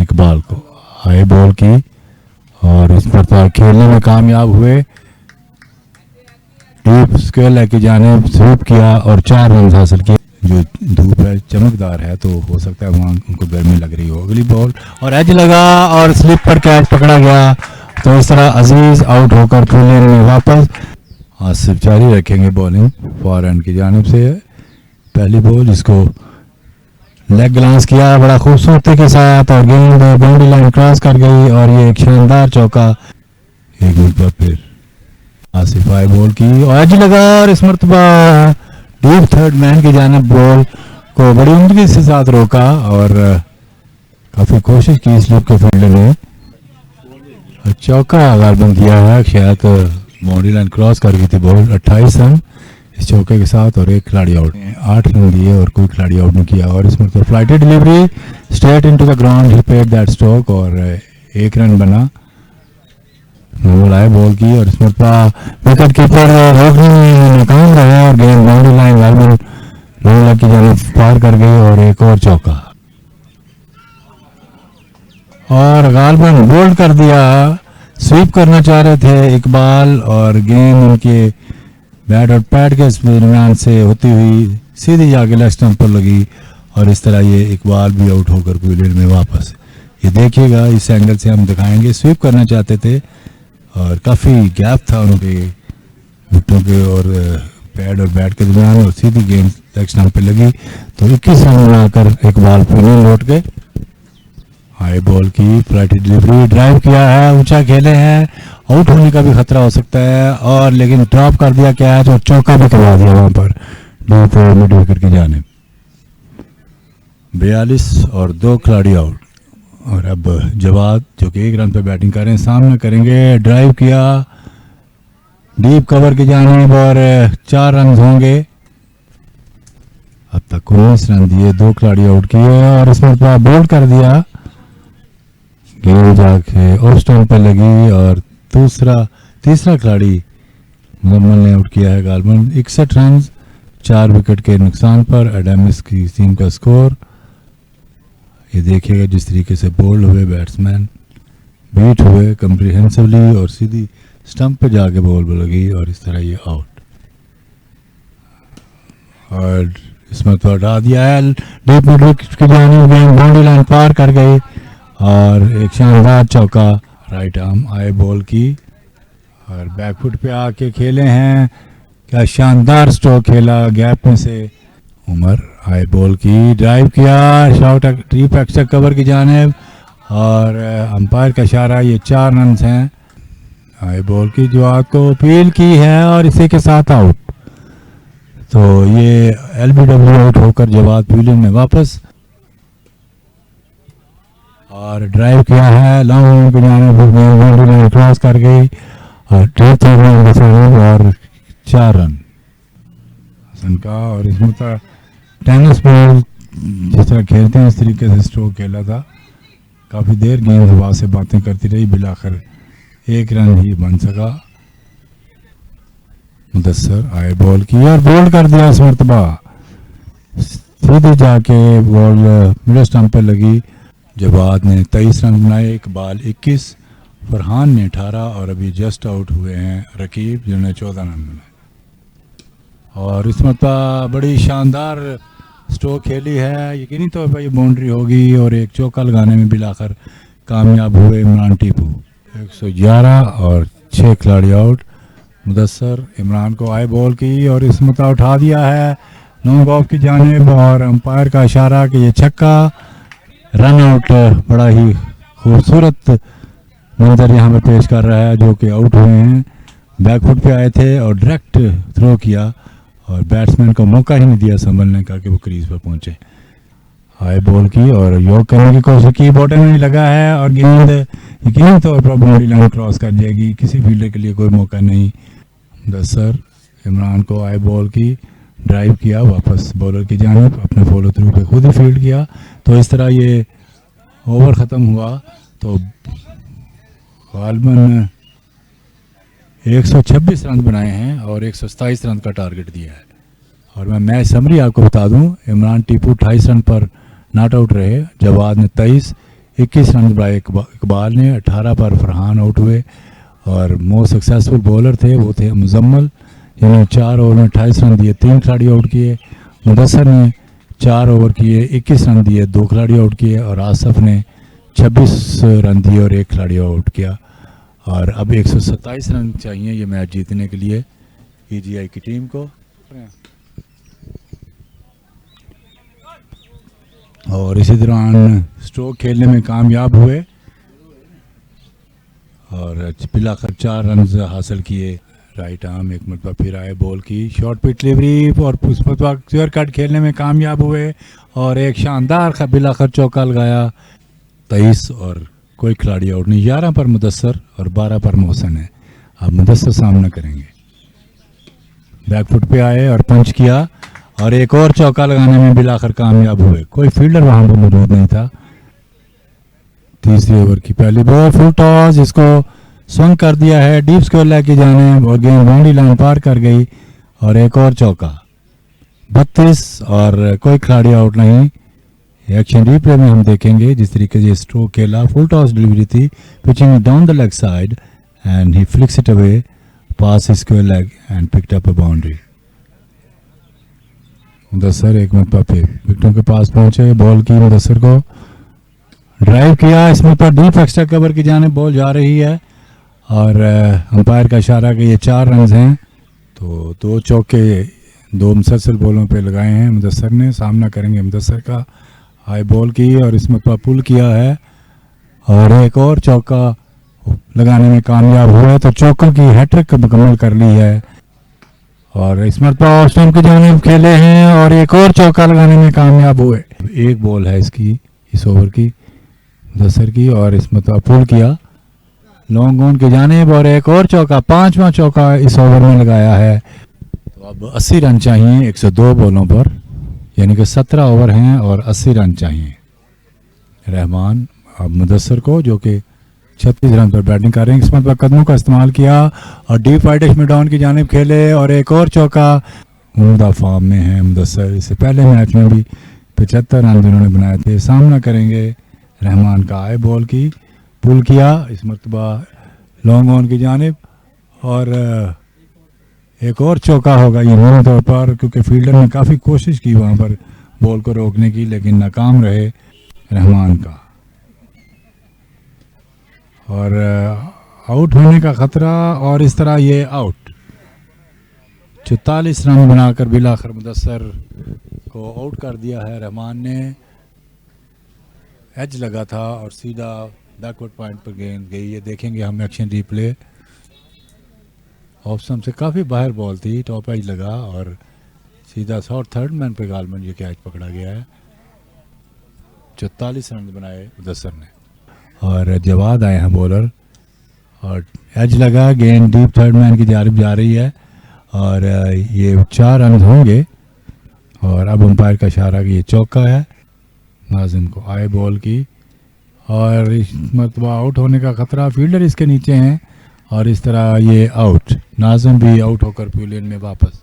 इकबाल को high ball की और इस पर तो खेलने में कामयाब हुए। डीप स्क्वायर लेग की जानिब स्वीप किया और 4 रन हासिल किए। जो धूप है चमकदार है तो हो सकता है वहाँ उनको गर्मी लग रही हो। अगली बॉल और एज लगा और स्लिप पर कैच पकड़ा गया। तो इस तरह अजीज आउट होकर फील्डिंग में वापस। आसिफ जारी रखेंगे बॉलिंग फॉर एंड की जानिब से। पहली बॉल जिसको लेग ग्लांस किया बड़ा खूबसूरती के साथ और गेंद बाउंड्री लाइन क्रॉस कर गई और ये एक शानदार चौका। एक मिनट पर फिर आसिफ हाई बॉल की और एज लगा और इस मरतबा डीप थर्ड मैन की जानिब बॉल को बड़ी उम्दगी के साथ रोका और काफी कोशिश की स्लिप के फील्डर ने। चौका गालबन दिया है, शायद बाउंड्री लाइन क्रॉस कर गई थी बॉल। 28 रन इस चौके के साथ और एक खिलाड़ी आउट। 8 रन दिए और कोई खिलाड़ी आउट नहीं किया और इसमें तो flighted delivery straight into the ground he paid that stroke और 1 रन बना। बॉल की और इसमें विकेट कीपर रोकने में नाकाम रहा और गेंद बाउंड्री लाइन गालबन लोग की जानिब पार कर गई और एक और चौका और गालबन बोल्ड कर दिया। स्वीप करना चाह रहे थे इकबाल और गेंद उनके बैट और पैड के दरमियान से होती हुई सीधी जाके लेग स्टंप पर लगी और इस तरह ये इकबाल भी आउट होकर फील्ड में वापस। ये देखिएगा इस एंगल से हम दिखाएंगे। स्वीप करना चाहते थे और काफ़ी गैप था उनके विकेटों के और पैड और बैट के दरमियान और सीधी गेंद लेग स्टंप पे लगी तो 21 रन बनाकर इकबाल फील्ड लौट गए। हाई बॉल की फ्लाइट डिलीवरी ड्राइव किया है, ऊंचा खेले हैं, आउट होने का भी खतरा हो सकता है और लेकिन ड्रॉप कर दिया कैच और चौका भी करवा दिया वहां पर डीप मिड विकेट की जानिब। 42 और 2 खिलाड़ी आउट और अब जवाद जो कि 1 रन पे बैटिंग कर रहे हैं सामना करेंगे। ड्राइव किया डीप कवर की जानिब और 4 रन होंगे। अब तक 19 रन दिए, 2 खिलाड़ी आउट किए और इसमें बोल्ड कर दिया। गेंद जाके ऑफ स्टंप पे लगी और तीसरा खिलाड़ी मुजम्मल ने आउट किया है गालबन। 61 रन 4 विकेट के नुकसान पर एडम्स की टीम का स्कोर। ये देखिएगा जिस तरीके से बोल्ड हुए बैट्समैन, बीट हुए कम्प्रिहेंसिवली और सीधी स्टंप पे जाके बॉल लगी और इस तरह ये आउट और इसमें तो हटा दिया है। डीप मिड विकेट की जानिब गेंद बाउंड्री लाइन पार कर गई और एक शानदार चौका राइट आर्म आई बॉल की और बैकफुट पे आके खेले हैं। क्या शानदार स्ट्रोक खेला गैप में से। उमर हाई बॉल की ड्राइव किया शॉट डीप एक्स्ट्रा कवर की जानिब और अंपायर का इशारा। ये 4 रन हैं। हाई बॉल की जो आपको अपील की है और इसी के साथ आउट। तो ये LBW आउट होकर जवाद फील्डिंग में वापस और ड्राइव किया है लॉन्ग की जानिब क्रॉस कर गई और 4 रन हसन का। और इसमें टेनिस बॉल जिस तरह खेलते हैं इस तरीके से स्ट्रोक खेला था। काफ़ी देर गेंद हवा से बातें करती रही, बिलाखिर 1 रन ही बन सका। मुदस्सर आई बॉल की और बोल्ड कर दिया इस मरतबा। सीधे जाके बॉल मिड स्टंप पर लगी। जवाद ने 23 रन बनाए, इकबाल 21, फरहान ने 18 और अभी जस्ट आउट हुए हैं रकीब जिन्होंने 14 रन बनाए। और इस मरतबा बड़ी शानदार स्ट्रोक खेली है, यकीनी तौर पर ये बाउंड्री होगी और एक चौका लगाने में बिलाखिर कामयाब हुए इमरान टीपू। 111 और 6 खिलाड़ी आउट। मुदस्सर इमरान को आई बॉल की और इस मरतबा उठा दिया है लॉन्ग ऑफ की जानिब और अंपायर का इशारा कि ये छक्का रन आउट। बड़ा ही खूबसूरत मंजर यहाँ पे पेश कर रहा है जो कि आउट हुए हैं। बैकफुट पे आए थे और डायरेक्ट थ्रो किया और बैट्समैन को मौका ही नहीं दिया संभलने का कि वो क्रीज पर पहुंचे। हाई बॉल की और योग करने की कोशिश की, बॉटम में लगा है और गेंद यकीनी तौर पर बाउंड्री लाइन क्रॉस कर जाएगी। किसी फील्डर के लिए कोई मौका नहीं। मुदस्सर इमरान को आई बॉल की ड्राइव किया वापस बॉलर की जानिब, अपने फॉलो थ्रू पे खुद ही फील्ड किया। तो इस तरह ये ओवर ख़त्म हुआ तो गालबन 126 रन बनाए हैं और 127 रन का टारगेट दिया है। और मैं मैच समरी आपको बता दूं, इमरान टीपू 28 रन पर नॉट आउट रहे, जवाद ने 23, 21 रन बनाए इकबाल ने, 18 पर फरहान आउट हुए और मोस्ट सक्सेसफुल बॉलर थे वो थे मुजम्मल, जिन्होंने 4 ओवर में 28 रन दिए, 3 खिलाड़ी आउट किए। मुदस्सर ने 4 ओवर किए, 21 रन दिए, 2 खिलाड़ी आउट किए और आसफ ने 26 रन दिए और 1 खिलाड़ी आउट किया। और अब 127 रन चाहिए ये मैच जीतने के लिए पीजीआई की टीम को। और इसी दौरान स्ट्रोक खेलने में कामयाब हुए और बिलाखिर 4 रन हासिल किए। राइट आर्म एक मरतबा फिर आए, बॉल की शॉर्ट पिच डिलीवरी और उस मरतबा क्लियर कट खेलने में कामयाब हुए और एक शानदार बिलाखिर चौका लगाया। 23 और कोई खिलाड़ी आउट नहीं, 11 पर मुदस्सर और 12 पर मोहसन है। अब मुदस्सर सामना करेंगे, बैकफुट पे आए और पंच किया और एक और चौका लगाने में बिलाखिर कामयाब हुए। कोई फील्डर वहां पर मौजूद नहीं था। तीसरे ओवर की पहली बॉल, फुल टॉस, जिसको स्विंग कर दिया है डीप स्क्वायर लेग की जाने और गेंद बाउंड्री लाइन पार कर गई और एक और चौका। 32 और कोई खिलाड़ी आउट नहीं। एक्शन रिप्ले में हम देखेंगे जिस तरीके से स्ट्रोक खेला, फुल टॉस डिलीवरी थी, pitching down the leg side and he flix it away pass square leg and picked up a boundary. Mudassar एक मरतबा पे विकेटों के पास पहुंचे, बॉल की मुदस्सर को ड्राइव किया, इसमें पर डीप एक्स्ट्रा कवर की जाने बॉल जा रही है और अंपायर का इशारा कि ये 4 रन हैं। तो 2 चौके 2 मुसलसल बॉलों पे लगाए हैं मुदस्सर ने। सामना करेंगे मुदस्सर का, हाई बॉल की और इसमें पुल किया है और एक और चौका लगाने में कामयाब हुए। तो चौकों की हैट्रिक मुकम्मल कर ली है और इस मरतबा ऑफ स्टंप की जानिब खेले हैं और एक और चौका लगाने में कामयाब हुए। एक बॉल है इसकी, इस ओवर की मुदस्सर की, और इस मरतबा पुल किया लॉन्ग ऑन की जानिब और एक और चौका, 5वां चौका इस ओवर में लगाया है। तो अब 80 रन चाहिए 102 बॉलों पर, यानी कि 17 ओवर हैं और 80 रन चाहिए रहमान अब मुदस्सर को, जो कि 36 रन पर बैटिंग कर रहे हैं। इस मरतबा कदमों का इस्तेमाल किया और डीप वाइड में डाउन की जानिब खेले और एक और चौका। उम्दा फॉर्म में है मुदस्सर, इससे पहले मैच में भी 75 रन उन्होंने बनाए थे। सामना करेंगे रहमान का, आए बॉल की पुल किया, इस मरतबा लॉन्ग ऑन की जानिब और एक और चौका होगा यकीनी तौर पर, क्योंकि फील्डर ने काफ़ी कोशिश की वहाँ पर बॉल को रोकने की, लेकिन नाकाम रहे रहमान का। और आउट होने का खतरा और इस तरह ये आउट। 44 रन बनाकर बिलाखिर मुदस्सर को आउट कर दिया है रहमान ने। एज लगा था और सीधा बैकवर्ड पॉइंट पर गेंद गई है, देखेंगे हम एक्शन रिप्ले। ऑफ स्टंप से काफ़ी बाहर बॉल थी, टॉप एज लगा और सीधा शॉर्ट थर्ड मैन पे गालमन ये कैच पकड़ा गया है। 44 रन बनाए मुदस्सर ने और जवाद आए हैं बॉलर और एज लगा, गेंद डीप थर्ड मैन की जानिब जा रही है और ये 4 रन होंगे। और अब अंपायर का इशारा कि ये चौका है नाजिम को, आए बॉल की और इस मरतबा आउट होने का खतरा, फील्डर इसके नीचे हैं और इस तरह ये आउट। नाजिम भी आउट होकर पवेलियन में वापस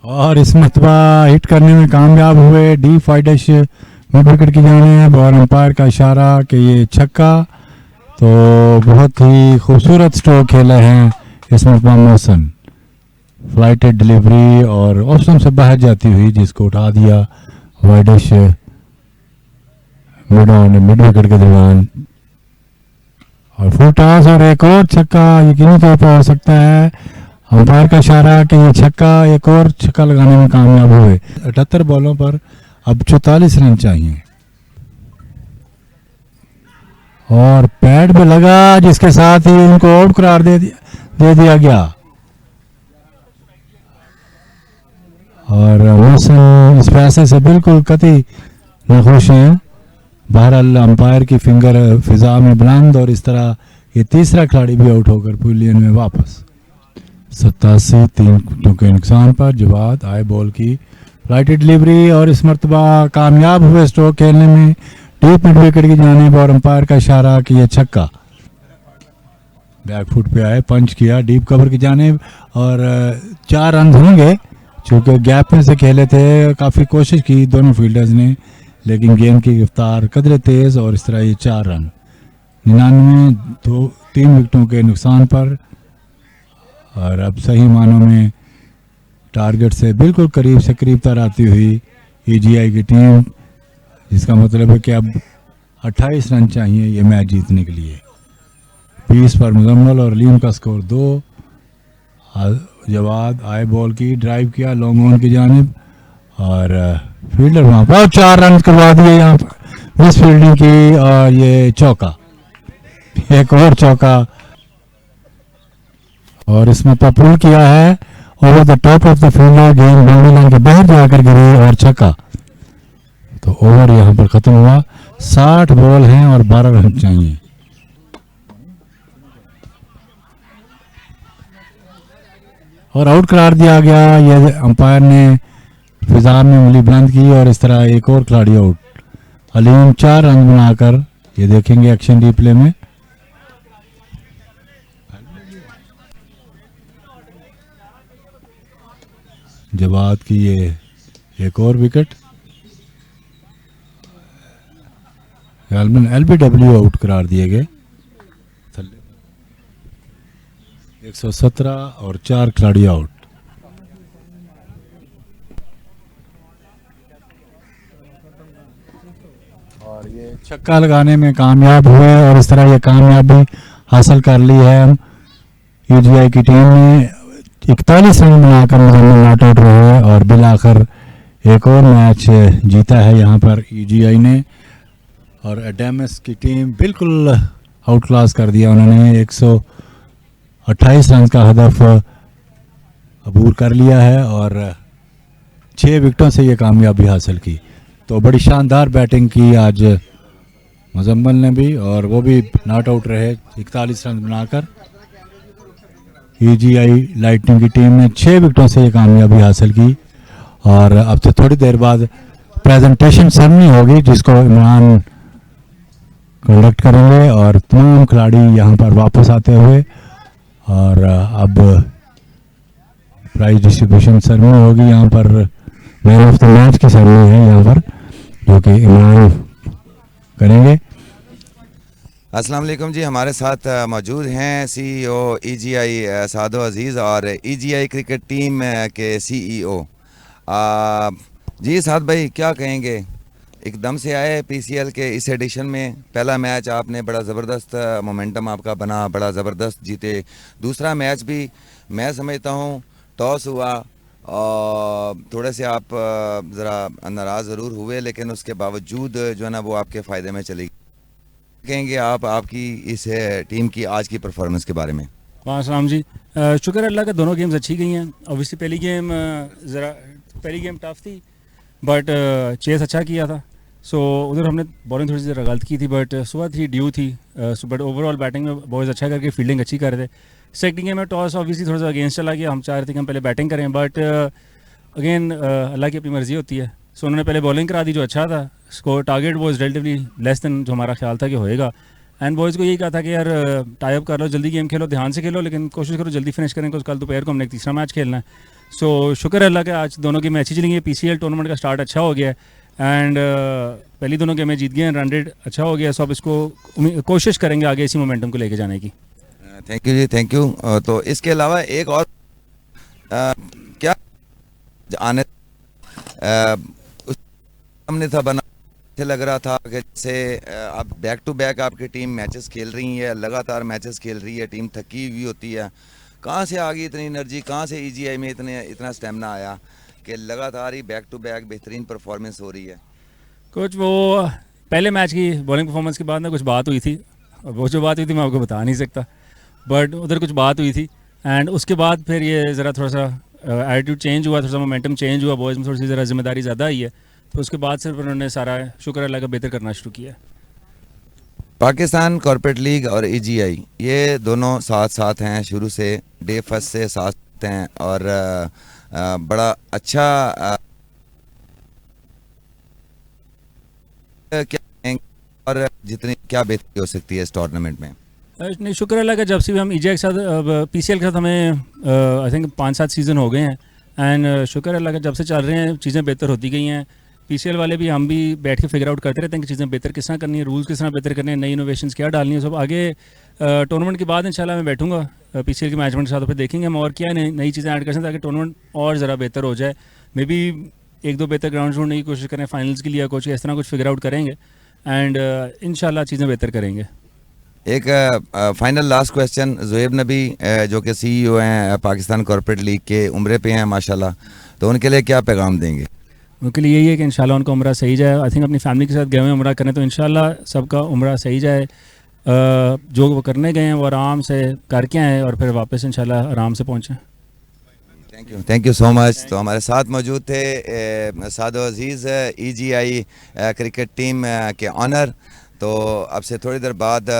और इस मरतबा हिट करने में कामयाब हुए। डीप वाइडिश मिड विकेट की जानिब और अंपायर का इशारा कि ये छक्का। तो बहुत ही खूबसूरत स्ट्रोक खेले हैं इस मरतबा मोहसन, फ्लाइटेड डिलीवरी और ऑफ स्टंप से बाहर जाती हुई, जिसको उठा दिया वाइडिश मिड विकेट के दरमियान और फुल टॉस और एक और छक्का यकीनी तौर पर हो सकता है। अंपायर का इशारा कि ये छक्का, एक और छक्का लगाने में कामयाब हुए। 78 बॉलों पर अब 44 रन चाहिए और पैड पे लगा, जिसके साथ ही उनको आउट करार दे दिया गया और मोहसन इस फैसले से बिल्कुल कतई नाखुश हैं। बहरहाल अंपायर की फिंगर फिजा में बुलंद और इस तरह ये तीसरा खिलाड़ी भी आउट होकर पवेलियन में वापस। 87 3 के नुकसान पर जवाद, आए बॉल की फ्लाइटेड डिलीवरी और इस मरतबा कामयाब हुए स्ट्रोक खेलने में डीप मिड विकेट की जानिब और अंपायर का इशारा कि ये छक्का। बैकफुट पे आए, पंच किया डीप कवर की जानिब और 4 रन होंगे, चूँकि गैप में से खेले थे। काफ़ी कोशिश की दोनों फील्डर्स ने, लेकिन गेंद की रफ्तार कदरे तेज़ और इस तरह ये 4 रन 99 3 विकेटों के नुकसान पर। और अब सही मानों में टारगेट से बिल्कुल करीब से करीब तर आती हुई ईजीआई की टीम, जिसका मतलब है कि अब 28 रन चाहिए ये मैच जीतने के लिए। 20 पर मुजम्मल और अलीम का स्कोर 2। जवाद आए बॉल की ड्राइव किया लॉन्ग ऑन की जानिब और फील्डर वहाँ पर 4 रन करवा दिए यहाँ पर मिस फील्डिंग की और ये चौका, एक और चौका और इसमें पपुल किया है over the top of the fielder, गेंद बाउंड्री लाइन के बाहर जाकर गिरी और छक्का। तो ओवर यहाँ पर खत्म हुआ। 60 बॉल हैं और 12 रन चाहिए। और आउट करार दिया गया। ये अंपायर ने फिजा में उंगली बुलंद की और इस तरह एक और खिलाड़ी आउट। अलीम 4 रन बनाकर, ये देखेंगे एक्शन रिप्ले में। जवाद की ये एक और विकेट। एलबीडब्ल्यू आउट करार दिए गए। 117 और 4 खिलाड़ी आउट। और ये छक्का लगाने में कामयाब हुए और इस तरह ये कामयाबी हासिल कर ली है ईजीआई की टीम ने। 41 रन बनाकर मुजम्मल नॉट आउट रहे और बिल आखिर एक और मैच जीता है यहाँ पर ईजीआई ने। और एडेमस की टीम बिल्कुल आउट क्लास कर दिया उन्होंने। 128 रन का हदफ अबूर कर लिया है और 6 विकेटों से ये कामयाबी हासिल की। तो बड़ी शानदार बैटिंग की आज मुजम्मल ने भी और वो भी नॉट आउट रहे 41 रन बनाकर। ईजीआई लाइटनिंग की टीम ने 6 विकेटों से ये कामयाबी हासिल की। और अब से थोड़ी देर बाद प्रेजेंटेशन सेरेमनी होगी जिसको इमरान कंडक्ट करेंगे और तमाम खिलाड़ी यहाँ पर वापस आते हुए। और अब प्राइज डिस्ट्रीब्यूशन सेरेमनी होगी यहाँ पर। मैन ऑफ द मैच की सेरेमनी है यहाँ पर जो कि इमरान करेंगे। अस्सलाम वालेकुम जी, हमारे साथ मौजूद हैं सीईओ ईजीआई सादो अजीज़ और ईजीआई क्रिकेट टीम के सीईओ। जी साद भाई, क्या कहेंगे? एकदम से आए पीसीएल के इस एडिशन में। पहला मैच आपने बड़ा ज़बरदस्त मोमेंटम आपका बना, बड़ा ज़बरदस्त जीते। दूसरा मैच भी मैं समझता हूँ टॉस हुआ और थोड़े से आप ज़रा नाराज़ ज़रूर हुए, लेकिन उसके बावजूद जो है ना वो आपके फ़ायदे में चली। कहेंगे आप आपकी इस टीम की आज की परफॉर्मेंस के बारे में? वालेकुम जी, शुक्र अल्लाह का दोनों गेम्स अच्छी गई हैं। ऑब्वियसली पहली गेम टफ थी बट चेस अच्छा किया था। सो उधर हमने बॉलिंग थोड़ी सी ज़रा गलत की थी बट सुबह थी ड्यू थी। बट ओवरऑल बैटिंग में बॉयज़ अच्छा करके फील्डिंग अच्छी कर रहे थे। सेकंड गेम में टॉस ऑब्वियसली थोड़ा सा अगेंस्ट चला गया। हम चाह रहे थे कि हम पहले बैटिंग करें बट अगेन अल्लाह की अपनी मर्ज़ी होती है। सो उन्होंने पहले बॉलिंग करा दी जो अच्छा था। Score target was relatively less than जो हमारा ख्याल था कि होएगा। एंड बॉयज़ को यही कहा था कि यार टाई अप कर लो, जल्दी गेम खेलो, ध्यान से खेलो, लेकिन कोशिश करो जल्दी फिनिश करें क्योंकि कल दोपहर को हमने एक तीसरा मैच खेलना है। सो शुक्र अल्लाह के आज दोनों गेम अच्छी चलेंगी। पीसीएल टूर्नामेंट का स्टार्ट अच्छा हो गया है एंड पहली दोनों गेमें जीत गए हैं, रन रेट अच्छा हो गया। सो अब इसको कोशिश करेंगे आगे इसी मोमेंटम को लेके जाने की। थैंक यू जी, थैंक यू। तो इसके अलावा एक और क्या आने हमने था बना लग रहा था कि जैसे आप बैक टू बैक आपकी टीम मैचेस खेल रही है, लगातार मैचेस खेल रही है, टीम थकी हुई होती है। कहाँ से आ गई इतनी एनर्जी, कहाँ से ईजीआई में इतना स्टेमिना आया कि लगातार ही बैक टू बैक बेहतरीन परफॉर्मेंस हो रही है? कुछ वो पहले मैच की बॉलिंग परफॉर्मेंस के बाद ना कुछ बात हुई थी, और वो जो बात हुई थी मैं आपको बता नहीं सकता बट उधर कुछ बात हुई थी एंड उसके बाद फिर ये ज़रा थोड़ा सा एटीट्यूड चेंज हुआ, थोड़ा सा मोमेंटम चेंज हुआ, बॉयज़ में थोड़ी सी ज़रा जिम्मेदारी ज़्यादा आई है। तो उसके बाद से उन्होंने सारा शुक्र अल्लाह का बेहतर करना शुरू किया। पाकिस्तान कॉर्पोरेट लीग और ईजीआई ये दोनों साथ साथ हैं, शुरू से डे फर्स्ट से साथ हैं और बड़ा अच्छा क्या और जितनी क्या बेहतरी हो सकती है इस टूर्नामेंट में? नहीं, शुक्र अल्लाह का जब से भी हम ईजीआई के साथ पीसीएल के साथ हमें आई थिंक 5-7 सीज़न हो गए हैं एंड शुक्र अल्लाह का जब से चल रहे हैं चीज़ें बेहतर होती गई हैं। PCL वाले भी हम भी बैठ के फिगर आउट करते रहते हैं कि चीज़ें बेहतर किस तरह करनी है, रूल्स किस तरह बेहतर करने हैं, नई इनोवेशंस क्या डालनी है, सब आगे टूर्नामेंट के बाद इंशाल्लाह मैं बैठूंगा PCL के मैनेजमेंट के साथ, फिर देखेंगे हम और क्या नई चीज़ें ऐड कर सकते हैं ताकि टूर्नामेंट और ज़रा बेहतर हो जाए। मे बी एक दो बेहतर ग्राउंड ढूंढने की कोशिश करें फाइनल्स के लिए, कुछ इस तरह कुछ फिगर आउट करेंगे एंड इंशाल्लाह चीज़ें बेहतर करेंगे। एक फाइनल लास्ट क्वेश्चन, ज़ुहैब नबी जो कि CEO हैं पाकिस्तान कॉर्पोरेट लीग के, उम्रे पे हैं माशाल्लाह, तो उनके लिए क्या पैगाम देंगे? उनके लिए यही है कि इंशाल्लाह उनका उम्रा सही जाए। आई थिंक अपनी फैमिली के साथ गए हुए उम्रा करने, तो इंशाल्लाह सबका उम्रा सही जाए। जो वो करने गए हैं वो आराम से करके आए और फिर वापस इंशाल्लाह आराम से पहुँचें। Thank you so much. तो हमारे साथ मौजूद थे सादो अजीज़, EGI क्रिकेट टीम के ऑनर। तो अब से थोड़ी देर बाद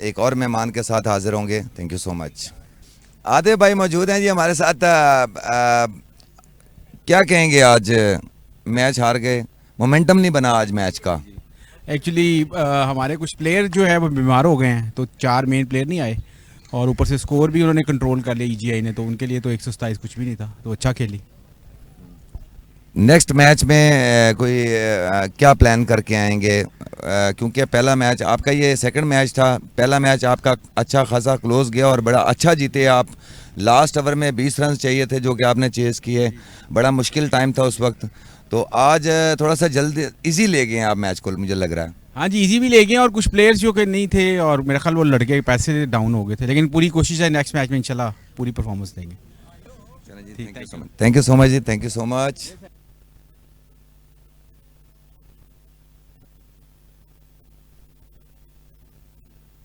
एक और मेहमान के साथ हाजिर होंगे। Thank you so much. आदे भाई मौजूद हैं जी हमारे साथ। क्या कहेंगे, आज मैच हार गए, मोमेंटम नहीं बना आज मैच का। एक्चुअली हमारे कुछ प्लेयर जो है वो बीमार हो गए हैं, तो 4 मेन प्लेयर नहीं आए और ऊपर से स्कोर भी उन्होंने कंट्रोल कर लिया EGI ने, तो उनके लिए तो 127 कुछ भी नहीं था, तो अच्छा खेली। नेक्स्ट मैच में कोई क्या प्लान करके आएंगे? क्योंकि पहला मैच आपका, ये सेकंड मैच था, पहला मैच आपका अच्छा खासा क्लोज गया और बड़ा अच्छा जीते आप। लास्ट ओवर में 20 रन चाहिए थे जो कि आपने चेस किए, बड़ा मुश्किल टाइम था उस वक्त। तो आज थोड़ा सा जल्दी इजी ले गए आप मैच को, मुझे लग रहा है। हाँ जी, इजी भी ले गए और कुछ प्लेयर्स जो कि नहीं थे और मेरा ख्याल वो लड़के पैसे डाउन हो गए थे, लेकिन पूरी कोशिश है नेक्स्ट मैच में इंशाल्लाह पूरी परफॉर्मेंस देंगे। थैंक यू सो मच जी, थैंक यू सो मच।